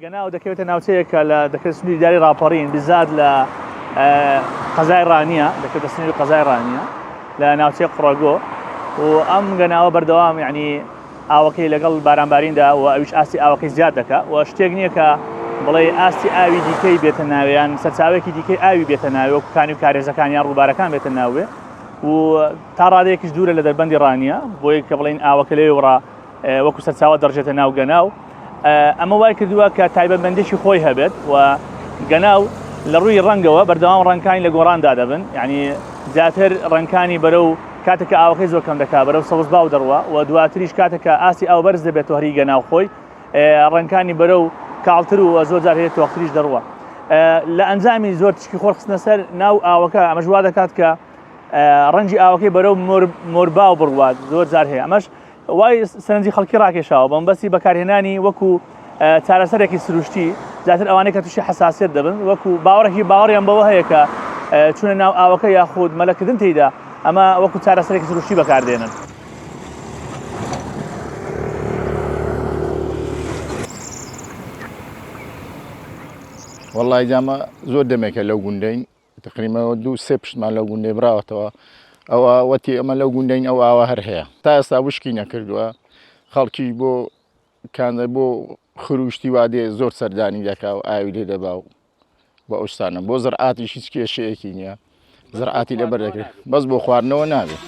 گەناو دەکەوێتە ناوچەیەکە لە دەکرێت سنووری داری راپەڕین بزاد لە قەزای ڕانیە دەکەوێتە سنووری قەزای ڕانیە لە ناوچەی قوڕەگۆ و ئەم گەناوە بەردەوام یعنی ئاوەکەی لەگەڵ بارانباریندا و ئەویش ئاستی ئاوەکەی زیاد دەکات و شتێک نییە کە بڵێ ئاستی ئاوی دیکەی بێتە ناویان سەرچاوێکی دیکەی ئاوی بێتە ناوێ و کانی و کارێزەکانیان ڕووبارەکان بێتە ناوێ و تا ڕادەیەکیش دوورە لە دەربەندی ڕانیە بۆی کە بڵین ئاوەکە لێ وڕا وەکو سەرچاوە دەڕژێتە ناو گەناو ئەمە وای کردووە کە تایبەتمەندێکی خۆی هەبێت و گەناو لە ڕووی ڕەنگەوە بەردەوام ڕەنگەکانی لە گۆڕاندا دەبن یعنی زیاتر ڕەنگەکانی بەرەو کاتێککە ئاوەکەی زۆر کەم دەکات بەرەو سەوز باو دەڕوە و دواتریش کاتێککە ئاسی ئاو بەرز دەبێت هەری گەناو خۆی ڕەنگەکانی بەرەو کاڵتر و زۆر جار هەیە تۆختریش دەڕوە لە ئەنجامی زۆر تشکی خۆر خستنە سەر ناو ئاوەکە ئەمەش وا دەکات کە ڕەنگی ئاوەکەی بەرەو مۆرباو بڕوات زۆر جار هەیە ئەمەش وای سەرنجی خەڵکی ڕاکێشاوە بەمبەستی بەکارهێنانی وەکو چارەسەرێکی سروشتی زیاتر ئەوانەیە کە تووشی حساسیت دەبن وەکو باوەڕیان بەوە هەیە کە چونە ناو ئاوەکە یاخود مەلەکردن تێیدا ئەمە وەکو چارەسەرێکی سروشتی بەکاردێنن. وەڵای جامە زۆر دەمێکە لەو گوندەین تقریبا 2-3 پشتمان لەو گوندەی براوەتەوە ئەوە وەتی ئەمە لەو گوندەین ئەو ئاوە هەر هەیە تا ئێستا وشکی نەکردووە خەڵکی بۆ کاندە بۆ خروشتی وادێ زۆر سەردانی دەکا و ئاوی لێ دەبا و بە ئەوستانە بۆ زەرعاتیش هیچ کێشەیەکی نییە زەرعاتی لەبەر دەکرێت بەس بۆ خواردنەوە نابێت.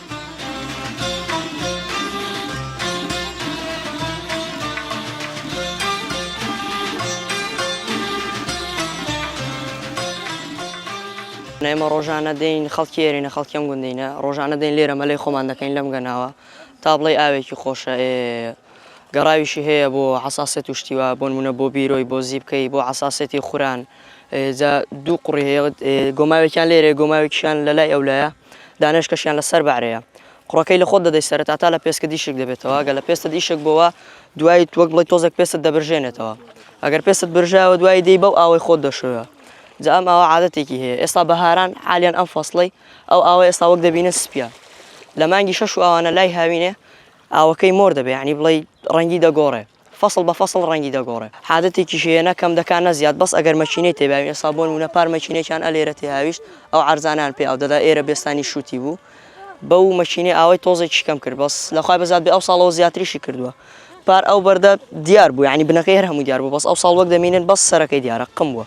ئێمە ڕۆژانە دەین خەڵکی ئێرینە خەڵکیم گوندینە ڕۆژانە دەین لێرە مەلەی خۆمان دەکەین لەم گەناوە تا بڵێ ئاوێکی خۆشە گەڕاویشی هەیە بۆ حساسێت و شتیوە بۆ نمونە بۆ بیرۆی بۆ زیبکەی بۆ حساسێتی خووران دوو قوڕی هەیە گۆماوێکیان لێرە گۆماوێکیشیان لە لای ئەولایە دانێشکەشیان لەسەر بەعرەیە قوڕەکەی لە خۆت دەدەی سەرەتا تا لە پێستکە دیشک دەبێتەوە گە لە پێستە دیشک بۆەوە دوای وەک بڵێ تۆزێک پێستت دەبرژێنێتەوە ئەگەر پێستت برژاوە دوای دەی بەو ئاوەی خۆت دەشوێە جا ئەم ئاوە عادەتێکی هەیە ئێستا بەهاران حالیان ئەم فەسڵی ئەو ئاوە ئێستا وەک دەبینە سپیە لە مانگی 6 ئەوانە لای هاوینێ ئاوەکەی مۆر دەبێ ینی بڵێ ڕەنگی دەگۆڕێ فەسڵ بە فەسڵ ڕەنگی دەگۆڕێ عادەتێکی شێنە کەم دەکان نەزیاد بەس ئەگەر مەچینەی تێباوین ئێستا بۆ نمونە پار مەچینێکیان ئەلێرە تێهاویشت ئەو عەرزانان پێ ئەو دەدا ئێرە بێستانی شووتی بوو بەو مەچینەی ئاوەی تۆزێکی کەم کرد بەس لەخوای بەزات بێ ئەو ساڵەوە زیاتریشی کردووە پار ئەو بەردە دیار بوو ینی بنەکەی هەر هەموو دیار بوو بەس ئەو ساڵ وەک دەمێنن بەس سەرەکەی دیارە قم بووە.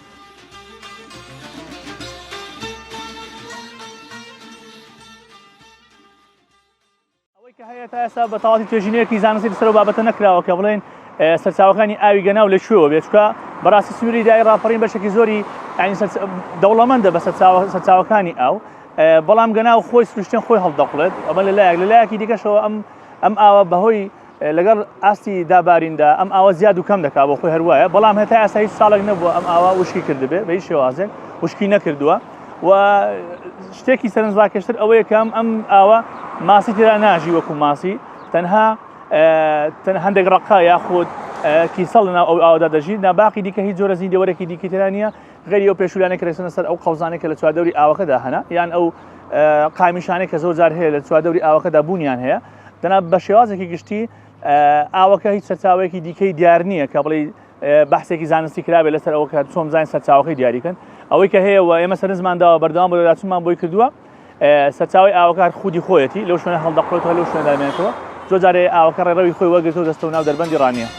هەیە تا ئێستا بە تەواوی توێژینەیەکی زانستی لەسەر بابەتە نەکراوە کە بڵێن سەرچاوەکانی ئاوی گەناو لەکوێوە بێچکە بەڕاستی سنووری دای ڕاپەڕین بەشێکی زۆری دەوڵەمەندە بە سەرچاوەکانی ئاو بەڵام گەناو خۆی سروشتێن خۆی هەڵدەقڵێت ئەمە لەلایەکی دیکەشەوە ئەم ئاوە بەهۆی لەگەڵ ئاستی داباریندا ئەم ئاوە زیاد و کەم دەکات بۆ خۆی هەروایە بەڵام هەتا ئێستا هیچ ساڵێک نەبووە ئەم ئاوە وشکی کردبێ بە هیچ شێوازێک وشکی نەکردووە و شتێکی سەرنجڕاکێشتر ئەوەیە کە ئەم ئاوە ماسی تێدا ناژی وەکو ماسی تەنها هەندێک ڕقا یاخود کیسەڵ لەناو ئەو ئاوەدا دەژیت ناباقی دیکە هیچ جۆرە زیندەوەرێکی دیکەی تێدا نییە غەیری ئەو پێشولانێک کە ڕێسەنە سەر ئەو قەوزانێک کە لە چواردەوری ئاوەکەدا هەنا یان ئەو قامیشانێک کە زۆر جار هەیە لە چواردەوری ئاوەکەدا بوونیان هەیە دەنا بە شێوازێکی گشتی ئاوەکە هیچ سەرچاوەیەکی دیکەی دیار نییە کە بڵێ بەحسێکی زانستی کرابێ لەسەر ئەوە کە چۆن بزانین سەرچاوەکەی دیاریکەن ئەوەی کە هەیە و ئێمە سەرنجمانداوە بەردەوام بۆ لەداچوونمان بۆی کردووە سەرچاوی ئاوەکە خودی خۆیەتی لەو شوێنە هەڵدەقڵێتەوە لەو شوێنە دامێنێتەوە زۆر جارێ ئاوەکە ڕێڕەوی خۆی وەرگرتەوە دەستە و ناو دەربەندی ڕانیە.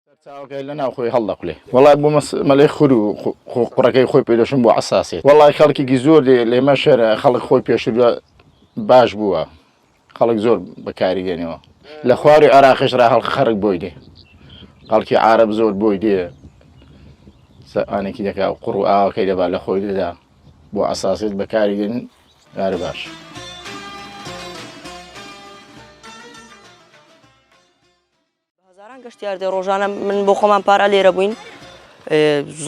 سەرچاوەکەی لە ناو خۆی هەڵدەقڵێ وەڵای بۆ مەلەی خور و قوڕەکەی خۆی پێدەشم بۆ عەساسێت وەڵای خەڵکێکی زۆر لێمە شێرە خەڵک خۆی پێشتر باش بووە خەڵک زۆر بەکاری دێنەوە لە خواری عێراقیش را خەڵک بۆی دێ خەڵکی عارەب زۆر بۆی دێ ئانێکی دەکا قوڕ و ئاوەکەی دەبا لە خۆی دەدا بۆ ئەساسێت بەکاری دێن یارە باش. هەزاران گەشتیار دێ ڕۆژانە من بۆ خۆمان پارە لێرە بووین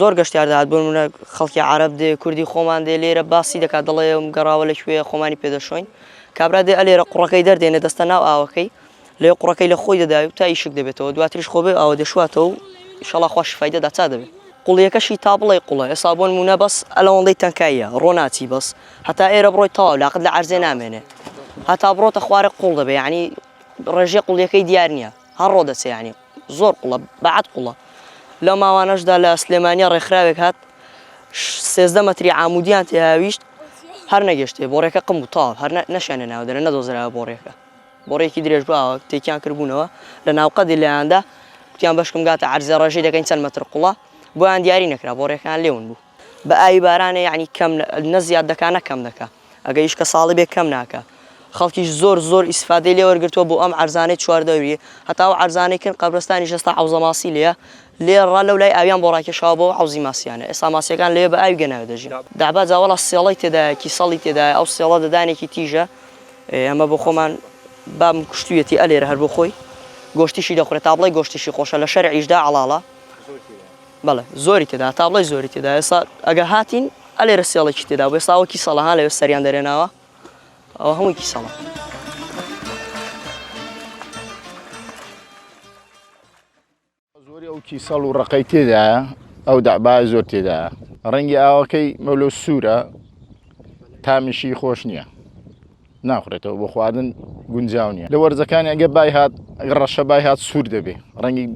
زۆر گەشتیار دەهات بۆ نمونە خەڵکی عەرەب دێ کوردی خۆمان دێ لێرە باسی دەکات دەڵێ گەڕاوە لەکوێ خۆمانی پێدەشۆین کابرا دێ ئەلێرە قوڕەکەی دەردێنێ دەستە ناو ئاوەکەی لێ قوڕەکەی لە خۆی دەداوی تا ئیشک دەبێتەوە دواتریش خۆ بێ ئاوە دەشواتەوە و ئینشەڵا خوا شیفای دەدا چا دەبێت قوڵیەکەشی تا بڵێ قوڵە ئێستا بۆ نمونە بەس ئەلەوەندەی تەنکاییە ڕۆ ناچی بەس هەتا ئێرە بڕۆی تەواو لاقت لە عەرزێ نامێنێ هەتا بڕۆتە خوارێ قوڵ دەبێ یعنی ڕێژێ قوڵیەکەی دیار نییە هەر ڕۆ دەچێ ینی زۆر قوڵە بەعەت قوڵە لەو ماوانەشدا لە سلێمانیە ڕێکخراوێک هات 13 مەتری عامودیان تێهاویشت هەر نەگەشتێ بۆڕێکە قم و تاڵ هەر نەشانە ناو دەرە نەدۆزراوە بۆڕێکە بۆڕێکی درێژ باوە تێکیان کردبوونەوە لە ناوقەدی لەیاندا کوتیان بەشکم گاتە عەرزە ڕێژەی دەکەین چەند مەتر قوڵە بۆیان دیاری نەکرا بۆڕێکەکان لێون بوو بە ئاوی بارانە یعنی کەم نەزیاد دەکانە کەم دەکا ئەگە ئیشکە ساڵی بێ کەم ناکە خەڵکیش زۆر ئیسفادەی لێ وەرگرتووە بۆ ئەم عەرزانەی چواردەوری هەتا و عەرزانەی کرد قەبرستانی شەستا حەوزە ماسی لێە لێ ڕا لەو لای ئاویان بۆ ڕاکێشاوە بۆ حەوزی ماسییانە ئێستا ماسیەکان لێ بە ئاوی گەناوە دەژین دابا جاوەڵا سێڵی تێدایە کیسەڵی تێدایە ئەو سێڵە دەدانێکی تیژە ئەمە بۆ خۆمان بام کوشتویەتی ئەلێرە هەر بۆ خۆی گۆشتیشی دەخورێت تا بڵێ گۆشتیشی خۆشە لە شەرعیشدا عەڵاڵە بەڵێ زۆری تێدا تا بڵێ زۆری تێدا ئێستا ئەگە هاتین ئەلێرە سێڵێکی تێدا بۆ ئێستاوە کیسەڵەها لەوێ سەریان دەرێناوە ئەوە هەمووی کیسەڵە زۆری ئەو کیسەڵ و ڕقەی تێدایە ئەو دەعبای زۆر تێدایە ڕەنگی ئاوەکەی مەولۆ سوورە تامیشی خۆش نییە ناخورێتەوە بۆ خواردن گونجاو نییە لە وەرزەکانی ئەگە بای هات ڕەشە بای هات سوور دەبێ ڕەنگی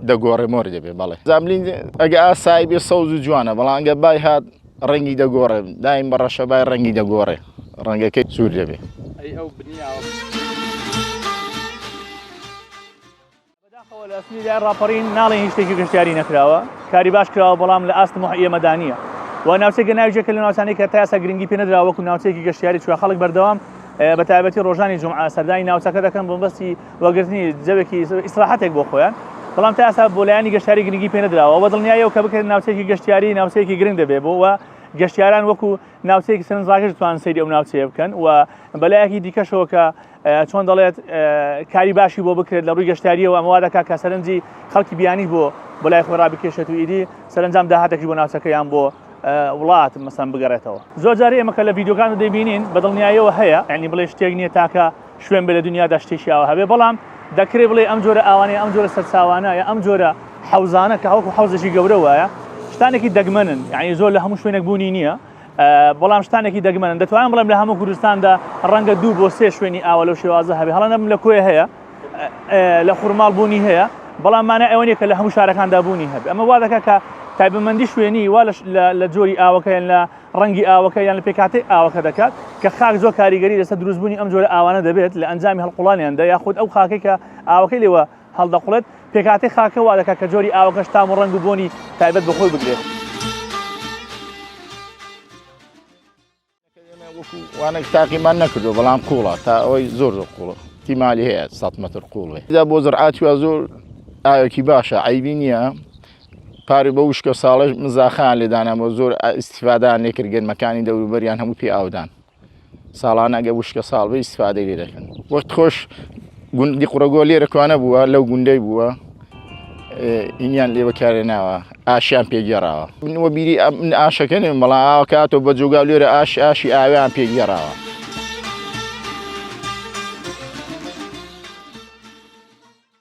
دەگۆڕێ مۆر دەبێ بەڵێ زاملین ئەگە ئاسایی بێ سەوز و جوانە بەڵام ئەگە بای هات ڕەنگی دەگۆڕێ دایم بە ڕەشە بای ڕەنگی دەگۆڕێ ڕەنگەکەی سوور دەبێ لە ئەسنی لای ڕاپەڕین ناڵێن هیچ شتێکی گەشتیاری نەکراوە کاری باش کراوە بەڵام لە ئاست محیە مەدانیە و ناوچەیەکە ناوچێکە لە ناوچانەی کە تا ئێستا گرنگی پێ نەدراوە وەکو ناوچەیەکی گەشتیاری چوە خەڵک بەردەوام بە تایبەتی ڕۆژانی جومعە سەردانی ناوچەکە دەکەن بەمبەستی وەگرتنی جەوێکی ئیسراحەتێک بۆ خۆیان بەڵام تا ئێستا بۆ لایەنی گەشتیاری گرنگی پێ نەدراوە بە دڵنیایەوە کە بکرێت ناوچەیەکی گەشتیاری ناوچەیەکی گرنگ دەبێت بۆ گەشتیاران وەکو ناوچەیەکی سەرنجڕاکێش دەتوانن سەیری ئەو ناوچەیە بکەن و بەلایەکی دیکەشەوە کە چۆن دەڵێت کاری باشی بۆ بکرێت لە ڕووی گەشتیاریەوە ئەمەوا دەکا کە سەرنجی خەڵکی بیانی بۆ لای خۆی ڕابکێشێت و ئیدی سەرنجام داهاتێکی بۆ ناوچەکەیان بۆ وڵات مەسەن بگەڕێتەوە زۆر جارێ ئێمە کە لە ڤیدیۆکان دەبینین بەدڵنیاییەوە هەیە یعنی بڵێ شتێک نییە تاکە شوێن بێ لە دنیادا شتێکی ئاوە هەبێ بەڵام دەکرێت بڵێ ئەم جۆرە ئاوانەیە ئەم جۆرە سەرچاوانەیە ئەم جۆرە حەوزانە کە هەوکو حەوزێکی گەورە وایە شتانێکی دەگمەنن یعنی زۆر لە هەموو شوێنێک بوونی نییە بەڵام شتانێکی دەگمەنن دەتوانین بڵێم لە هەموو کوردستاندا ڕەنگە 2 بۆ 3 شوێنی ئاوە لەو شێوازە هەبێ هەڵە نەبم لە کۆیە هەیە لە خوورماڵ بوونی هەیە بەڵام مانە ئەوە نیە کە لە هەموو شارەکاندا بوونی هەبێ ئەمە وا دەکات کە تایبەتمەندی شوێنی وا لە جۆری ئاوەکە یان لە ڕەنگی ئاوەکە یان لە پێکاتی ئاوەکە دەکات کە خاک زۆر کاریگەری لەسەر دروستبوونی ئەم جۆرە ئاوانە دەبێت لە ئەنجامی هەڵقوڵانیاندا یاخود ئەو خاکەی کە ئاوەکەی لێوە هەڵدەقوڵێت پێکاتی خاکە وا دەکات کە جۆری ئاوەکەش تام و ڕەنگ و بۆنی تایبەت بەخۆی بگرێت وانێک تاقیمان نەکردو بەڵام قوڵە تا ئەوەی زۆر قوڵە تیمالی هەیە 100 مەتر قوڵ دا بۆ زرعاتیوە زۆر ئاوێکی باشە عیبی نییە پاری بە وشکە ساڵش مزاخان لێدانەوە زۆر ئیسیفادان لێکرد گەنمەکانی دەوروبەریان هەموو پێ ئاودان ساڵانە ئەگە وشکە ساڵ بە ئیسیفادەی لێ دەکەن وەخت خۆش گوندی قوڕەگۆ لێرەکوانە بووە لەو گوندەی بووە ئینیان لێ بەکارێناوە ئاشیان پێگەڕاوە وە بیری ئاشەکە نێ مەڵا ئاوە کاتۆ بە جوگا لێرە ئاشی ئاویان پێگەڕاوە